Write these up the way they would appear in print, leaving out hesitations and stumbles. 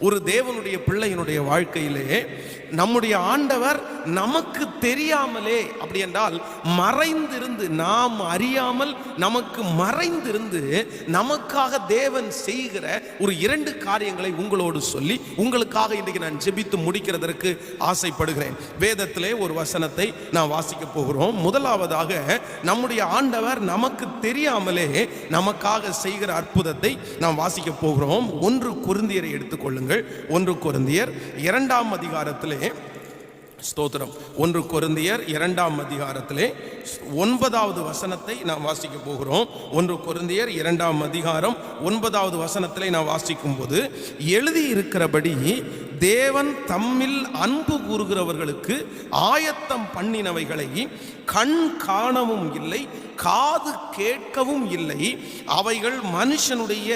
ஒரு தேவனுடைய பிள்ளையினுடைய வாழ்க்கையிலே நம்முடைய ஆண்டவர் நமக்கு தெரியாமலே, அப்படி என்றால் மறைந்திருந்து, நாம் அறியாமல் நமக்கு மறைந்திருந்து நமக்காக தேவன் செய்கிற ஒரு 2 காரியங்களை உங்களோடு சொல்லி உங்களுக்காக இன்றைக்கு நான் ஜெபித்து முடிக்கிறதற்கு ஆசைப்படுகிறேன். வேதத்திலே ஒரு வசனத்தை நான் வாசிக்க போகிறோம். முதலாவதாக நம்முடைய ஆண்டவர் நமக்கு தெரியாமலே நமக்காக செய்கிற அற்புதத்தை நாம் வாசிக்க போகிறோம். 1 கொரிந்தியரை எடுத்துக்கொள்ளுங்கள். 1 கொரிந்தியர் 2ஆம் அதிகாரத்திலே, ஸ்தோத்திரம், 1 கொரிந்தியர் 2ஆம் அதிகாரத்திலே 9வது வசனத்தை நாம் வாசிக்க போகிறோம். 1 கொரிந்தியர் 2ஆம் அதிகாரம் 9வது வசனத்திலே நாம் வாசிக்கும் போது, எழுதி இருக்கிறபடி தேவன் தம்மில் அன்பு கூறுகிறவர்களுக்கு ஆயத்தம் பண்ணினவைகளை கண் காணவும் இல்லை, காது கேட்கவும் இல்லை, அவைகள் மனுஷனுடைய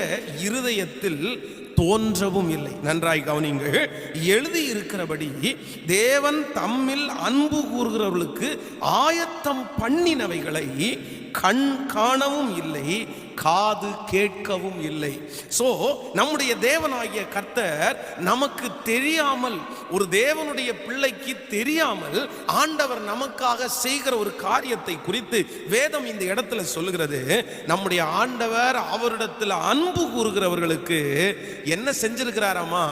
இருதயத்தில் தோன்றவும் இல்லை. நன்றாய் கவனிங்கள். எழுதி இருக்கிறபடி தேவன் தம்மில் அன்பு கூறுகிறவர்களுக்கு ஆயத்தம் பண்ணினவைகளை கண் காணவும் இல்லை, காது கேட்கவும் இல்லை. சோ நம்முடைய தேவனாகிய கர்த்தர் நமக்கு தெரியாமல், ஒரு தேவனுடைய பிள்ளைக்கு தெரியாமல் ஆண்டவர் நமக்காக செய்கிற ஒரு காரியத்தை குறித்து வேதம் இந்த இடத்துல சொல்லுகிறது. நம்முடைய ஆண்டவர் அவரிடத்தில் அன்பு கூறுகிறவர்களுக்கு என்ன செஞ்சிருக்கிறாராமா?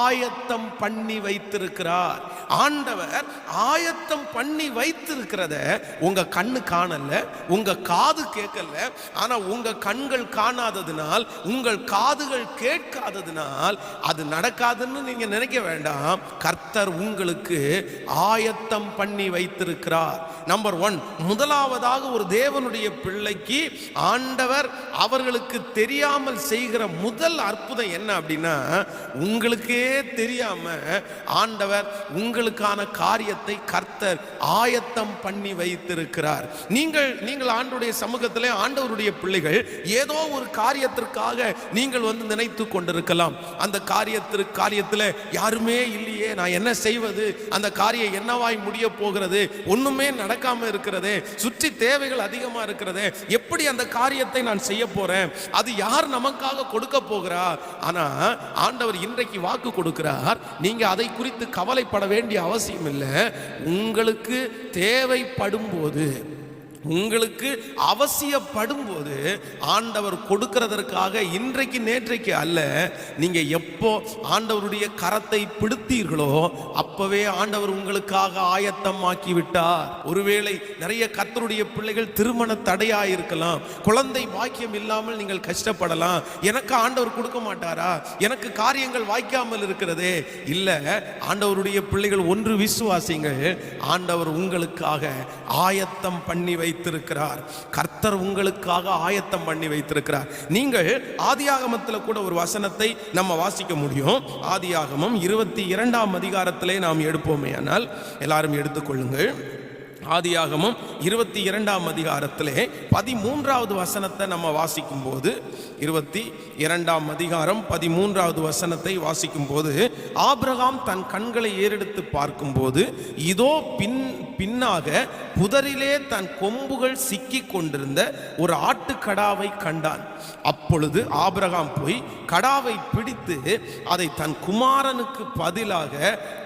ஆயத்தம் பண்ணி வைத்திருக்கிறார். ஆண்டவர் ஆயத்தம் பண்ணி வைத்திருக்கிறத உங்க கண்ணு காணல, உங்க காது கேட்கல. ஆனா உங்க கண்கள் காணாததினால், உங்கள் காதுகள் கேட்காததினால் அது நடக்காதுன்னு நீங்க நினைக்க வேண்டாம். கர்த்தர் உங்களுக்கு ஆயத்தம் பண்ணி வைத்திருக்கிறார். நம்பர் 1, முதலாவதாக ஒரு தேவனுடைய பிள்ளைக்கு ஆண்டவர் அவர்களுக்கு தெரியாமல் செய்கிற முதல் அற்புதம் என்ன அப்படின்னா, உங்களுக்கே தெரியாம ஆண்டவர் உங்களுக்கான காரியத்தை கர்த்தர் ஆயத்தம் பண்ணி வைத்திருக்கிறார். நீங்கள் ஆண்டவருடைய சமூகத்திலே ஆண்டவருடைய பிள்ளைகள் ஏதோ ஒரு காரியத்திற்காக நீங்கள் வந்து நினைத்து கொண்டிருக்கலாம். அந்த காரியத்தில் யாருமே இல்லையே, நான் என்ன செய்வது, அந்த காரியம் என்னவாய் முடிய போகிறது, ஒண்ணுமே நடக்காம இருக்கிறது, சுற்றி தேவைகள் அதிகமா இருக்கிறது, எப்படி அந்த காரியத்தை நான் செய்ய போறேன், அது யார் நமக்காக கொடுக்க போகிறா? ஆனா ஆண்டவர் இன்றைக்கு வாக்கு கொடுக்கிறார். நீங்க அதை குறித்து கவலைப்பட வேண்டிய அவசியம் இல்லை. உங்களுக்கு தேவைப்படும் போது, உங்களுக்கு அவசியப்படும் போது ஆண்டவர் கொடுக்கிறதற்காக இன்றைக்கு நேற்றைக்கு அல்ல, நீங்க எப்போ ஆண்டவருடைய கரத்தை பிடித்தீர்களோ அப்பவே ஆண்டவர் உங்களுக்காக ஆயத்தமாக்கி விட்டார். ஒருவேளை நிறைய கர்த்தருடைய பிள்ளைகள் திருமண தடையா இருக்கலாம், குழந்தை பாக்கியம் இல்லாமல் நீங்கள் கஷ்டப்படலாம். எனக்கு ஆண்டவர் கொடுக்க மாட்டாரா, எனக்கு காரியங்கள் வாய்க்காமல் இருக்கிறதே? இல்ல, ஆண்டவருடைய பிள்ளைகள் ஒன்று விசுவாசிங்கள், ஆண்டவர் உங்களுக்காக ஆயத்தம் பண்ணி வைத்திருக்கிறார். கர்த்தர் உங்களுக்காக ஆயத்தம் பண்ணி வைத்திருக்கிறார். நீங்கள் ஆதியாகமத்தில் கூட ஒரு வசனத்தை நம்ம வாசிக்க முடியும். ஆதியாகமம் 22ஆம் அதிகாரத்திலே நாம் எடுப்போமே, ஆனால் எல்லாரும் எடுத்துக்கொள்ளுங்கள். ஆதியாகமம் 22ஆம் அதிகாரத்திலே 13வது வசனத்தை நம்ம வாசிக்கும் போது, 22ஆம் அதிகாரம் 13வது வசனத்தை வாசிக்கும் போது, ஆபிரகாம் தன் கண்களை ஏறெடுத்து பார்க்கும்போது இதோ பின்னாக புதரிலே தன் கொம்புகள் சிக்கி கொண்டிருந்த ஒரு ஆட்டுக்கடாவை கண்டான். அப்பொழுது ஆபிரகாம் போய் கடாவை பிடித்து அதை தன் குமாரனுக்கு பதிலாக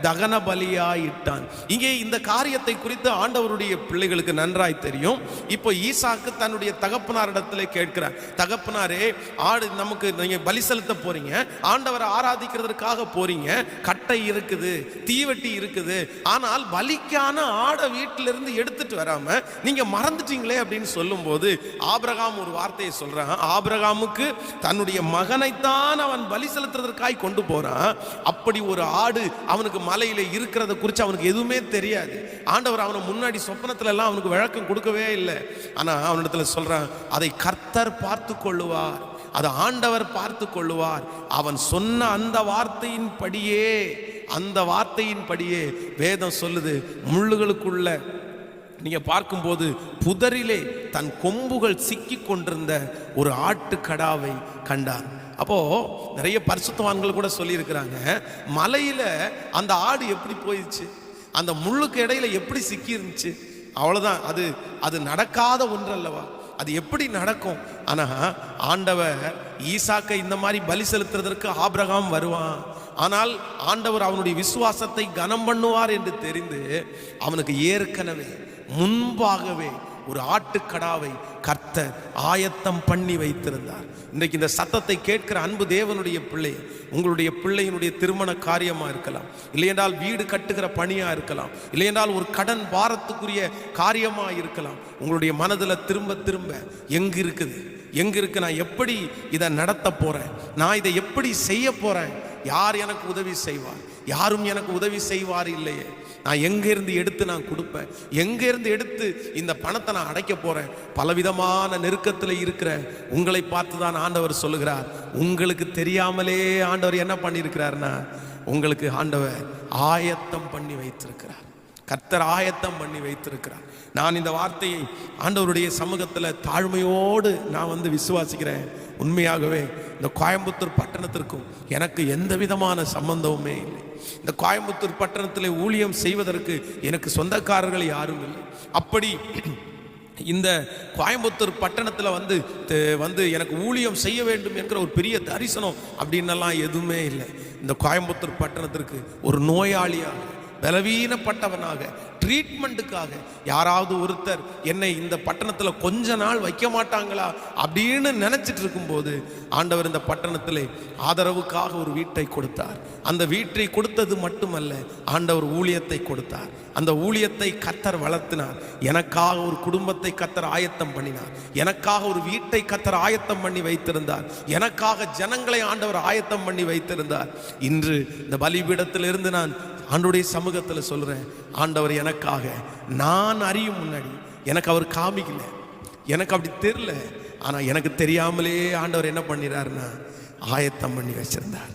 தகன பலியாயிட்டான். இங்கே இந்த காரியத்தை குறித்து ஆண்டவருடைய பிள்ளைகளுக்கு நன்றாய் தெரியும். இப்போ ஈசாக்கு தன்னுடைய தகப்பனாரிடத்திலே கேட்கிறார், தகப்பனாரே, ஆடு நமக்கு நீங்க பலி செலுத்த போறீங்க, ஆண்டவரை ஆராதிக்கிறதுக்காக போறீங்க, கட்டை இருக்குது, தீவெட்டி இருக்குது, ஆனால் பலிக்கான ஆடை வீட்டிலிருந்து எடுத்துட்டு வராம நீங்க மறந்துட்டீங்களே அப்படின்னு சொல்லும் போது ஆபிரகாம் ஒரு வார்த்தையை சொல்றான். ஆபிரகாமுக்கு தன்னுடைய மகனைத்தான் அவன் பலி செலுத்துறதற்காய் கொண்டு போறான். அப்படி ஒரு ஆடு அவனுக்கு மலையில இருக்கிறத குறித்து அவனுக்கு எதுவுமே தெரியாது. ஆண்டவர் அவனை முன்னாடி சொப்பனத்துல எல்லாம் அவனுக்கு விளக்கம் கொடுக்கவே இல்லை. ஆனா அவனிடத்துல சொல்றான், அதை கர்த்தர் பார்த்து கொள்ளுவார், அதை ஆண்டவர் பார்த்து கொள்ளுவார். அவன் சொன்ன அந்த வார்த்தையின்படியே வேதம் சொல்லுது, முள்ளுகளுக்குள்ள நீங்க பார்க்கும்போது புதரிலே தன் கொம்புகள் சிக்கி கொண்டிருந்த ஒரு ஆட்டுக்கடாவை கண்டான். அப்போ நிறைய பரிசுத்தவான்கள் கூட சொல்லி இருக்கிறாங்க, மலையில அந்த ஆடு எப்படி போயிடுச்சு, அந்த முள்ளுக்கு இடையில எப்படி சிக்கி இருந்துச்சு, அவ்வளவுதான். அது நடக்காத ஒன்று அல்லவா? அது எப்படி நடக்கும்? ஆனா ஆண்டவர் ஈசாக்கை இந்த மாதிரி பலி செலுத்துறதற்கு ஆபிரகாம் வருவான். ஆனால் ஆண்டவர் அவனுடைய விசுவாசத்தை கனம் பண்ணுவார் என்று தெரிந்து அவனுக்கு ஏற்கனவே முன்பாகவே ஒரு ஆட்டுக்கடாவை கர்த்தர் ஆயத்தம் பண்ணி வைத்திருந்தார். இன்றைக்கு இந்த சத்தத்தை கேட்கிற அன்பு தேவனுடைய பிள்ளை, உங்களுடைய பிள்ளையினுடைய திருமண காரியமா இருக்கலாம், இல்லையென்றால் வீடு கட்டுகிற பணியா இருக்கலாம், இல்லையென்றால் ஒரு கடன் பாரத்துக்குரிய காரியமா இருக்கலாம். உங்களுடைய மனதில் திரும்ப திரும்ப எங்க இருக்கு, நான் எப்படி இதை நடத்த போறேன், நான் இதை எப்படி செய்ய போறேன், யார் எனக்கு உதவி செய்வார், யாரும் எனக்கு உதவி செய்வார் இல்லையே, நான் எங்கேருந்து எடுத்து நான் கொடுப்பேன், எங்கேருந்து எடுத்து இந்த பணத்தை நான் அடைக்க போறேன். பலவிதமான நெருக்கத்தில் இருக்கிற உங்களை பார்த்து தான் ஆண்டவர் சொல்லுகிறார். உங்களுக்கு தெரியாமலே ஆண்டவர் என்ன பண்ணியிருக்கிறார்னா, உங்களுக்கு ஆண்டவர் ஆயத்தம் பண்ணி வைத்திருக்கிறார். கர்த்தர் ஆயத்தம் பண்ணி வைத்திருக்கிறார். நான் இந்த வார்த்தையை ஆண்டவருடைய சமூகத்தில் தாழ்மையோடு நான் விசுவாசிக்கிறேன். உண்மையாகவே இந்த கோயம்புத்தூர் பட்டணத்திற்கும் எனக்கு எந்த விதமான சம்பந்தமுமே இல்லை. இந்த கோயம்புத்தூர் பட்டணத்தில் ஊழியம் செய்வதற்கு எனக்கு சொந்தக்காரர்கள் யாரும் இல்லை. அப்படி இந்த கோயம்புத்தூர் பட்டணத்தில் வந்து எனக்கு ஊழியம் செய்ய வேண்டும் என்கிற ஒரு பெரிய தரிசனம் அப்படின்னெல்லாம் எதுவுமே இல்லை. இந்த கோயம்புத்தூர் பட்டணத்திற்கு ஒரு நோயாளியாக, பலவீனப்பட்டவனாக, ட்ரீட்மெண்ட்டுக்காக யாராவது ஒருத்தர் என்னை இந்த பட்டணத்தில் கொஞ்ச நாள் வைக்க மாட்டாங்களா அப்படின்னு நினச்சிட்டு இருக்கும்போது ஆண்டவர் இந்த பட்டணத்தில் ஆதரவுக்காக ஒரு வீட்டை கொடுத்தார். அந்த வீட்டை கொடுத்தது மட்டுமல்ல, ஆண்டவர் ஊழியத்தை கொடுத்தார். அந்த ஊழியத்தை கர்த்தர் வளர்த்தினார். எனக்காக ஒரு குடும்பத்தை கர்த்தர் ஆயத்தம் பண்ணினார். எனக்காக ஒரு வீட்டை கர்த்தர் ஆயத்தம் பண்ணி வைத்திருந்தார். எனக்காக ஜனங்களை ஆண்டவர் ஆயத்தம் பண்ணி வைத்திருந்தார். இன்று இந்த பலிபீடத்திலிருந்து நான் ஆண்டவருடைய சமூகத்தில் சொல்கிறேன், ஆண்டவர் எனக்காக, நான் அறியும் முன்னாடி எனக்கு அவர் காமிக்கல, எனக்கு அப்படி தெரியல, ஆனால் எனக்கு தெரியாமலே ஆண்டவர் என்ன பண்ணிறாருன்னா ஆயத்தம் பண்ணி வச்சிருந்தார்.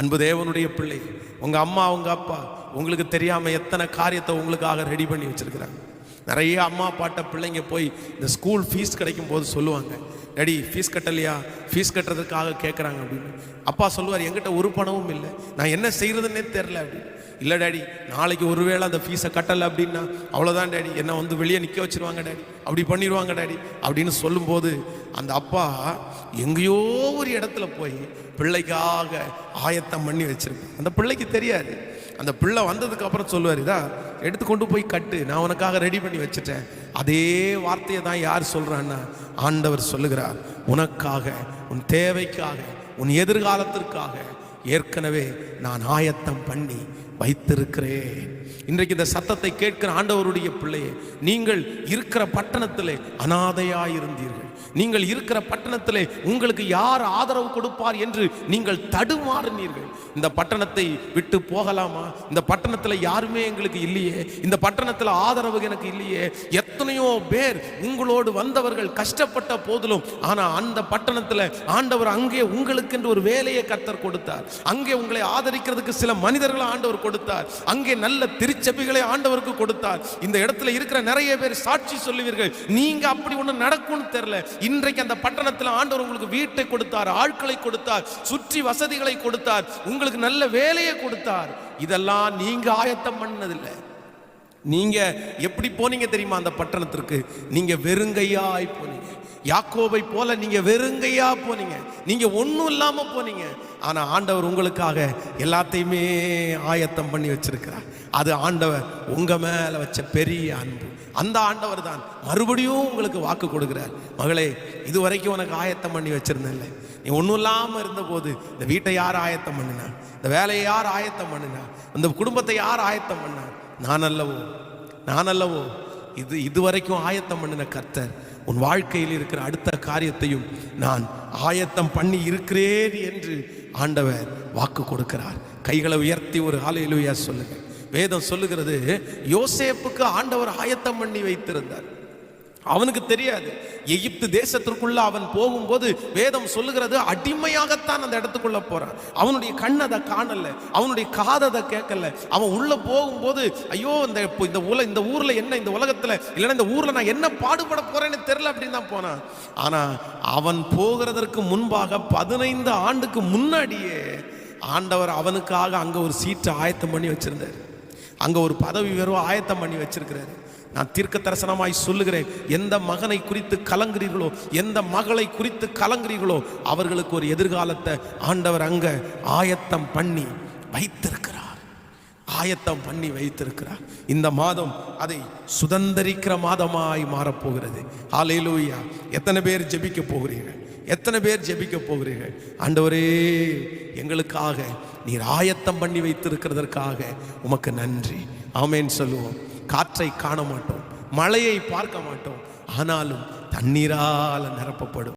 அன்பு தேவனுடைய பிள்ளை, உங்கள் அம்மா உங்கள் அப்பா உங்களுக்கு தெரியாமல் எத்தனை காரியத்தை உங்களுக்காக ரெடி பண்ணி வச்சிருக்கிறாங்க. நிறைய அம்மா அப்பாட்ட பிள்ளைங்க போய் இந்த ஸ்கூல் ஃபீஸ் கிடைக்கும் போது சொல்லுவாங்க, டேடி ஃபீஸ் கட்டலையா, ஃபீஸ் கட்டுறதுக்காக கேட்குறாங்க அப்படின்னு. அப்பா சொல்லுவார், என்கிட்ட ஒரு பணமும் இல்லை, நான் என்ன செய்கிறதுன்னே தெரில அப்படின்னு. இல்லை டேடி, நாளைக்கு ஒருவேளை அந்த ஃபீஸை கட்டலை அப்படின்னா அவ்வளோதான் டேடி, என்னை வெளியே நிற்க வச்சுருவாங்க டேடி, அப்படி பண்ணிடுவாங்க டேடி அப்படின்னு சொல்லும்போது அந்த அப்பா எங்கேயோ ஒரு இடத்துல போய் பிள்ளைக்காக ஆயத்தம் பண்ணி வச்சிருக்கேன். அந்த பிள்ளைக்கு தெரியாது. அந்த பிள்ளை வந்ததுக்கு அப்புறம் சொல்லுவார், இதா எடுத்து கொண்டு போய் கட்டு, நான் உனக்காக ரெடி பண்ணி வச்சுட்டேன். அதே வார்த்தையை தான் யார் சொல்கிறான்னா ஆண்டவர் சொல்லுகிறார், உனக்காக, உன் தேவைக்காக, உன் எதிர்காலத்திற்காக ஏற்கனவே நான் ஆயத்தம் பண்ணி வைத்திருக்கிறேன். இன்றைக்கு இந்த சத்தத்தை கேட்கிற ஆண்டவருடைய பிள்ளையே, நீங்கள் இருக்கிற பட்டணத்திலே அனாதையாயிருந்தீர்கள். நீங்கள் இருக்கிற பட்டணத்திலே உங்களுக்கு யார் ஆதரவு கொடுப்பார் என்று நீங்கள் தடுமாறினீர்கள். இந்த பட்டணத்தை விட்டு போகலாமா, இந்த பட்டணத்தில் யாருமே எங்களுக்கு இல்லையே, இந்த பட்டணத்தில் ஆதரவு எனக்கு இல்லையே, எத்தனையோ பேர் உங்களோடு வந்தவர்கள் கஷ்டப்பட்ட போதிலும், ஆனால் அந்த பட்டணத்தில் ஆண்டவர் அங்கே உங்களுக்கு என்று ஒரு வேலையை கர்த்தர் கொடுத்தார். அங்கே உங்களை ஆதரிக்கிறதுக்கு சில மனிதர்களை ஆண்டவர் கொடுத்தார். அங்கே நல்ல திருச்சபைகளை ஆண்டவருக்கு கொடுத்தார். இந்த இடத்துல இருக்கிற நிறைய பேர் சாட்சி சொல்லுவீர்கள், நீங்க அப்படி ஒன்று நடக்கும்னு தெரியல. இன்றைக்கு அந்த பட்டணத்தில் ஆண்டவர் உங்களுக்கு வீட்டை கொடுத்தார், ஆட்களை கொடுத்தார், சுற்றி வசதிகளை கொடுத்தார், உங்களுக்கு நல்ல வேலையை கொடுத்தார். இதெல்லாம் நீங்க ஆயத்தம் பண்ணதில்லை. நீங்க எப்படி போனீங்க தெரியுமா? அந்த பட்டணத்திற்கு நீங்க வெறுங்கையாய் போனீங்க. யாக்கோபை போல நீங்க வெறுங்கையா போனீங்க. நீங்க ஒன்றும் இல்லாம போனீங்க. ஆனா ஆண்டவர் உங்களுக்காக எல்லாத்தையுமே ஆயத்தம் பண்ணி வச்சிருக்கிறார். அது ஆண்டவர் உங்க மேல வச்ச பெரிய அன்பு. அந்த ஆண்டவர் தான் மறுபடியும் உங்களுக்கு வாக்கு கொடுக்கிறார். மகளே, இதுவரைக்கும் உனக்கு ஆயத்தம் பண்ணி வச்சிருந்தேன்ல, நீ ஒன்றும் இல்லாமல் இருந்த போது இந்த வீட்டை யார் ஆயத்தம் பண்ணினா, இந்த வேலையை யார் ஆயத்தம் பண்ணினா, இந்த குடும்பத்தை யார் ஆயத்தம் பண்ணா? நான் அல்லவோ இதுவரைக்கும் ஆயத்தம் பண்ணின கர்த்தர் உன் வாழ்க்கையில் இருக்கிற அடுத்த காரியத்தையும் நான் ஆயத்தம் பண்ணி இருக்கிறேன் என்று ஆண்டவர் வாக்கு கொடுக்கிறார். கைகளை உயர்த்தி ஒரு ஹல்லேலூயா சொல்லுங்க. வேதம் சொல்லுகிறது, யோசேப்புக்கு ஆண்டவர் ஆயத்தம் பண்ணி வைத்திருந்தார். அவனுக்கு தெரியாது. எகிப்து தேசத்திற்குள்ள அவன் போகும்போது வேதம் சொல்லுகிறது, அடிமையாகத்தான் அந்த இடத்துக்குள்ள போறான். அவனுடைய கண் அதை காணல, அவனுடைய காது அதை கேட்கல. அவன் உள்ள போகும்போது ஐயோ இந்த ஊர்ல என்ன, இந்த உலகத்துல இல்லைன்னா இந்த ஊர்ல நான் என்ன பாடுபட போறேன்னு தெரியல அப்படின்னு தான் போனான். ஆனா அவன் போகிறதற்கு முன்பாக 15 ஆண்டுக்கு முன்னாடியே ஆண்டவர் அவனுக்காக அங்க ஒரு சீட்டை ஆயத்தம் பண்ணி வச்சிருந்தார். அங்க ஒரு பதவி உயர்வு ஆயத்தம் பண்ணி வச்சிருக்கிறாரு. நான் தீர்க்க தரிசனமாய் சொல்லுகிறேன், எந்த மகனை குறித்து கலங்குறீர்களோ, எந்த மகளை குறித்து கலங்குறீர்களோ, அவர்களுக்கு ஒரு எதிர்காலத்தை ஆண்டவர் அங்க ஆயத்தம் பண்ணி வைத்திருக்கிறார். ஆயத்தம் பண்ணி வைத்திருக்கிறார். இந்த மாதம் அதை சுதந்தரிக்கிற மாதமாய் மாறப்போகிறது. ஹல்லேலூயா. எத்தனை பேர் ஜெபிக்க போகிறீர்கள்? எத்தனை பேர் ஜெபிக்க போகிறீர்கள்? ஆண்டவரே, எங்களுக்காக நீர் ஆயத்தம் பண்ணி வைத்திருக்கிறதற்காக உமக்கு நன்றி. ஆமென் சொல்லுவோம். காற்றை காண மாட்டோம், மழையை பார்க்க மாட்டோம், ஆனாலும் தண்ணீரால் நிரப்பப்படும்.